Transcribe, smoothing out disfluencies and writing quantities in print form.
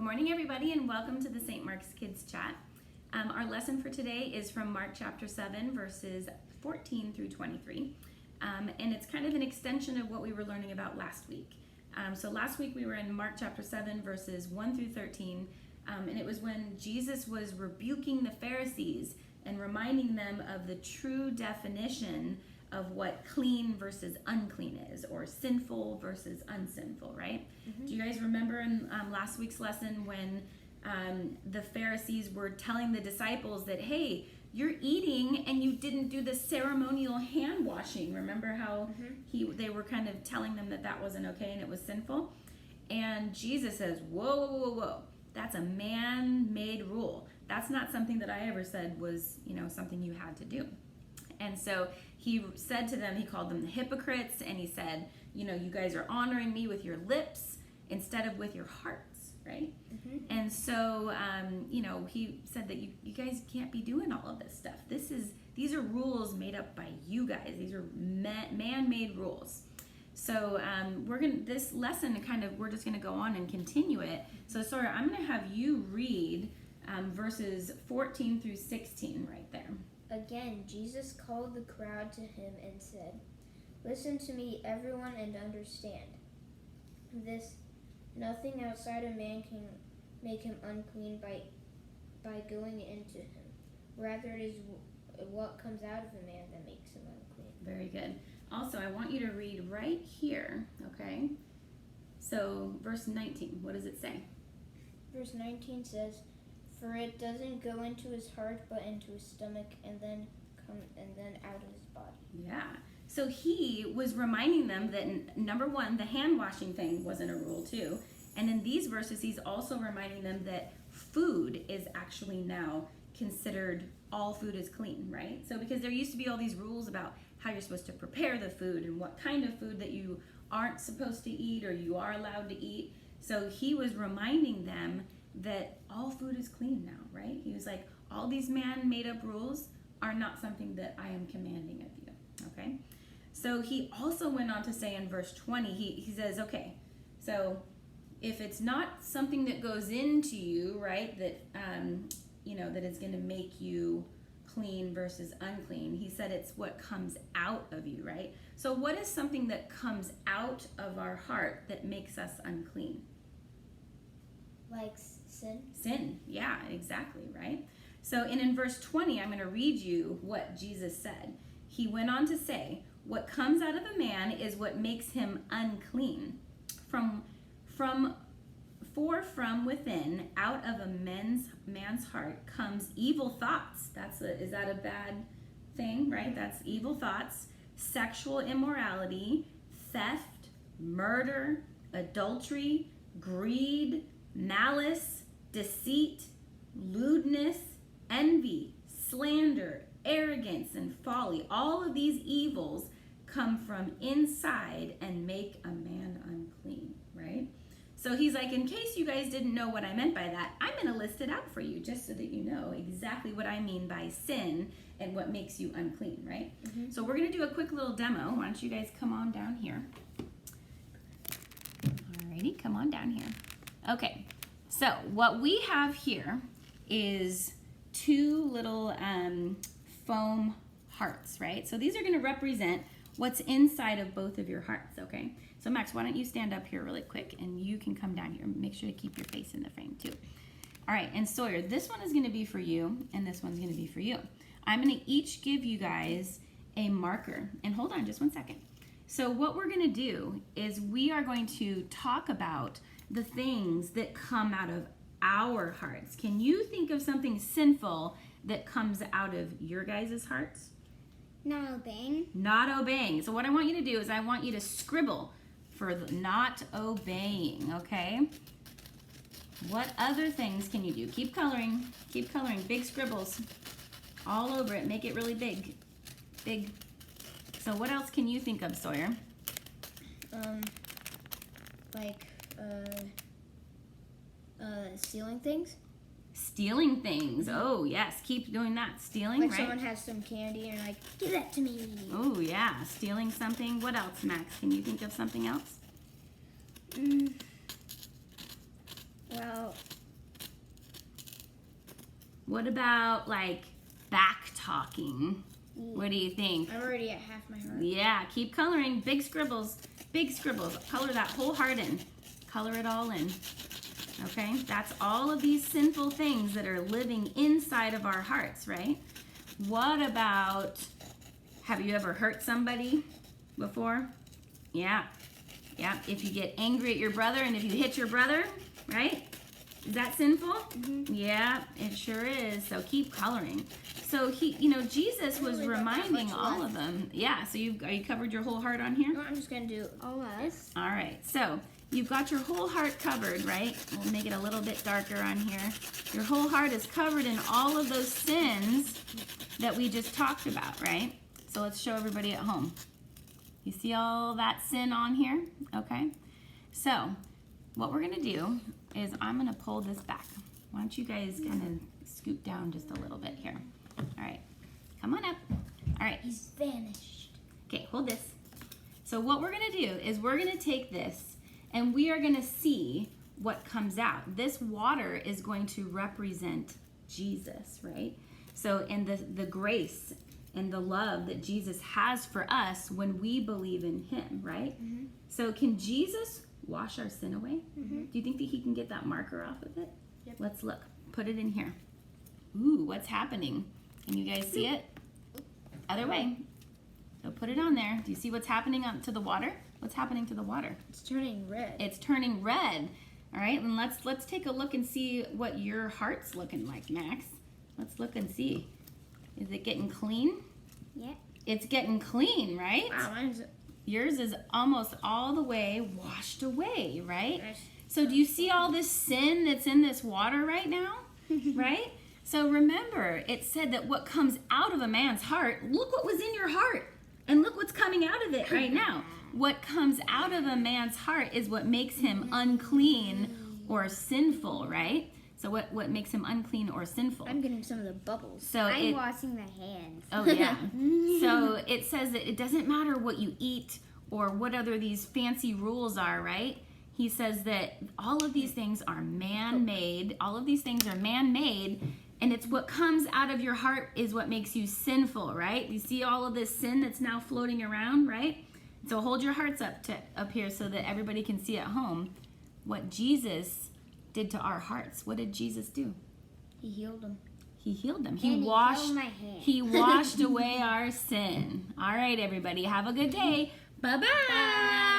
morning, everybody, and welcome to the St. Mark's Kids Chat. Our lesson for today is from Mark chapter 7, verses 14 through 23. And it's kind of an extension of what we were learning about last week. So last week we were in Mark chapter 7, verses 1 through 13. And it was when Jesus was rebuking the Pharisees and reminding them of the true definition of what clean versus unclean is, or sinful versus unsinful, right? Mm-hmm. Do you guys remember in last week's lesson when the Pharisees were telling the disciples that, hey, you're eating and you didn't do the ceremonial hand washing? Remember how they were kind of telling them that that wasn't okay and it was sinful? And Jesus says, whoa, whoa, whoa, whoa. That's a man-made rule. That's not something that I ever said was, something you had to do. And so he said to them, he called them the hypocrites, and he said, you guys are honoring me with your lips instead of with your hearts, right? Mm-hmm. And so, he said that you guys can't be doing all of this stuff. These are rules made up by you guys. These are man-made rules. So this lesson we're just gonna go on and continue it. So Sawyer, I'm gonna have you read verses 14 through 16 right there. Again, Jesus called the crowd to him and said, "Listen to me, everyone, and understand. Nothing outside a man can make him unclean by going into him. Rather, it is what comes out of a man that makes him unclean." Very good. Also, I want you to read right here, okay? So, verse 19, what does it say? Verse 19 says, "For it doesn't go into his heart, but into his stomach, and then out of his body." Yeah. So he was reminding them that, number one, the hand washing thing wasn't a rule too. And in these verses, he's also reminding them that food is actually now considered, all food is clean, right? So because there used to be all these rules about how you're supposed to prepare the food and what kind of food that you aren't supposed to eat or you are allowed to eat. So he was reminding them that all food is clean now, right? He was like, all these man-made up rules are not something that I am commanding of you, okay? So he also went on to say in verse 20, he says, okay, so if it's not something that goes into you, right, that, that is going to make you clean versus unclean, he said it's what comes out of you, right? So what is something that comes out of our heart that makes us unclean? Like sin? Sin, yeah, exactly, right? So in verse 20, I'm going to read you what Jesus said. He went on to say, what comes out of a man is what makes him unclean. From within, out of a man's heart comes evil thoughts. Is that a bad thing, right? That's evil thoughts, sexual immorality, theft, murder, adultery, greed, malice, deceit, lewdness, envy, slander, arrogance, and folly. All of these evils come from inside and make a man unclean, right? So he's like, in case you guys didn't know what I meant by that, I'm going to list it out for you just so that you know exactly what I mean by sin and what makes you unclean, right? Mm-hmm. So we're going to do a quick little demo. Why don't you guys come on down here? Alrighty, come on down here. Okay, so what we have here is two little foam hearts, right? So these are going to represent what's inside of both of your hearts, okay? So Max, why don't you stand up here really quick and you can come down here. Make sure to keep your face in the frame too. All right, and Sawyer, this one is going to be for you and this one's going to be for you. I'm going to each give you guys a marker. And hold on just one second. So what we're going to do is we are going to talk about the things that come out of our hearts. Can you think of something sinful that comes out of your guys' hearts? Not obeying. Not obeying. So what I want you to do is I want you to scribble for the not obeying, okay? What other things can you do? Keep coloring. Keep coloring. Big scribbles all over it. Make it really big. Big. So what else can you think of, Sawyer? Stealing things. Stealing things. Oh, yes. Keep doing that. Stealing, like right? Someone has some candy and give that to me. Oh, yeah. Stealing something. What else, Max? Can you think of something else? Well, What about like back talking? What do you think? I'm already at half my heart. Yeah, keep coloring. Big scribbles. Big scribbles. Color that whole heart in. Color it all in. Okay? That's all of these sinful things that are living inside of our hearts, right? What about, have you ever hurt somebody before? Yeah. Yeah. If you get angry at your brother and if you hit your brother, right? Is that sinful? Mm-hmm. Yeah, it sure is. So keep coloring. So Jesus was really don't have reminding much all left. of them. Yeah, so are you covered your whole heart on here? No, I'm just gonna do Almost. All right, so you've got your whole heart covered, right? We'll make it a little bit darker on here. Your whole heart is covered in all of those sins that we just talked about, right? So let's show everybody at home. You see all that sin on here? Okay. So what we're gonna do is I'm gonna pull this back. Why don't you guys kind of scoot down just a little bit here? All right, come on up. All right, He's vanished. okay, hold this. So what we're gonna do is we're gonna take this and we are gonna see what comes out. This water is going to represent Jesus, right? So in the grace and the love that Jesus has for us when we believe in him, right? Mm-hmm. So can Jesus wash our sin away? Mm-hmm. Do you think that he can get that marker off of it? Yep. Let's look. Put it in here. Ooh, what's happening? Can you guys see it? Other way. So put it on there. Do you see what's happening to the water? What's happening to the water? It's turning red. It's turning red. All right, and let's take a look and see what your heart's looking like, Max. Let's look and see. Is it getting clean? Yep. It's getting clean, right? Wow, mine's Yours is almost all the way washed away, right? nice. So do you see all this sin that's in this water right now? Right? So remember, it said that what comes out of a man's heart, look what was in your heart. And look what's coming out of it right now. What comes out of a man's heart is what makes him unclean or sinful, right? So what makes him unclean or sinful? I'm getting some of the bubbles. So I'm washing my hands. oh yeah. So it says that it doesn't matter what you eat or what other these fancy rules are, right? He says that all of these things are man-made. All of these things are man-made, and it's what comes out of your heart is what makes you sinful, right? You see all of this sin that's now floating around, right? So hold your hearts up here so that everybody can see at home what Jesus did to our hearts. What did Jesus do? He healed them. He healed them. And he healed my hand. He washed away our sin. All right, everybody. Have a good day. Bye-bye. Bye.